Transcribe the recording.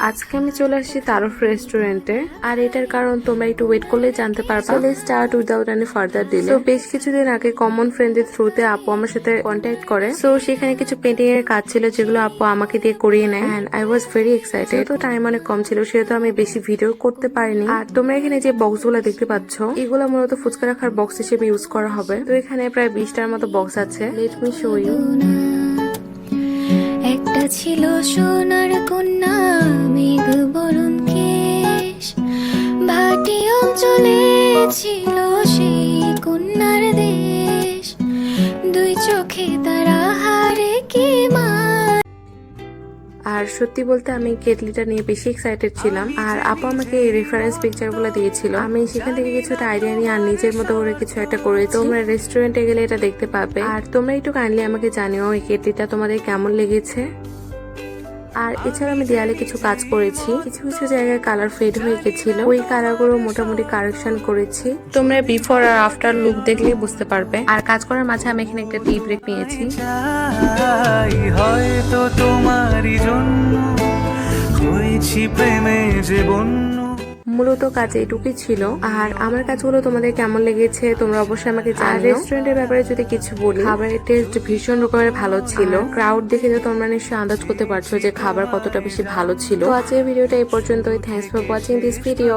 আজকে আমি চলে আসছি তারফ রেস্টুরেন্টে, আর এটার কারণ তোমরা একটু ওয়েট করলে জানতে পারবে। So let's start without any further delay. তো বেশ কিছুদিন আগে কমন ফ্রেন্ডের থ্রুতে আপু আমার সাথে কন্ট্যাক্ট করে। সো সেখানে কিছু পেন্টিং এর কাজ ছিল যেগুলো আপু আমাকে দিয়ে করিয়ে নেয়, and I was very excited. তো টাইম অনেক কম ছিল, সেহেতু আমি বেশি ভিডিও করতে পারিনি। আর তোমরা এখানে যে বক্স গুলো দেখতে পাচ্ছ, এগুলো মূলত ফুচকা রাখার বক্স হিসেবে ইউজ করা হবে। তো এখানে প্রায় 20টার মতো বক্স আছে। Let me show you. একটা ছিল সোনার কন্যা, মেঘ বরণ কেশ, ভাটি অঞ্চলে ছিল সেই কন্যার দেশ, দুই চোখে তারা হারে কি মা। আর সত্যি বলতে আমি কেটলিটা নিয়ে বেশি এক্সাইটেড ছিলাম, আর আপু আমাকে এই রেফারেন্স পিকচার গুলো দিয়েছিল। আমি সেখান থেকে কিছুটা আইডিয়া নিয়ে আর নিজের মতো করে কিছু একটা করেছি। তোমরা রেস্টুরেন্টে গেলে এটা দেখতে পাবে। আর তোমরা একটু কাইন্ডলি আমাকে জানিও এই কেটলিটা তোমাদের কেমন লেগেছে। আর এছাড়া আমি দেয়ালে কিছু কাজ করেছি, কিছু কিছু জায়গায় কালার ফেড হয়ে গেছিল, ওই কালারগুলো মোটামুটি কারেকশন করেছি। তোমরা বিফোর আর আফটার লুক দেখলেই বুঝতে পারবে। আর কাজ করার মাঝে আমি এখানে একটা টি ব্রেক নিয়েছি। হয়তো তোমারই জন্য হয়েছি প্রেমে যে বন্য। মূলত কাজ এইটুকুই ছিল। আর আমার কাজগুলো তোমাদের কেমন লেগেছে তোমরা অবশ্যই আমাকে জানিও। রেস্টুরেন্টের ব্যাপারে যদি কিছু বলি, খাবারের টেস্ট ভীষণ রকমের ভালো ছিল। ক্রাউড দেখে তো তোমরা নিশ্চয়ই আন্দাজ করতে পারছো যে খাবার কতটা বেশি ভালো ছিল। তো আজকের ভিডিওটা এই পর্যন্তই। Thanks for watching this video.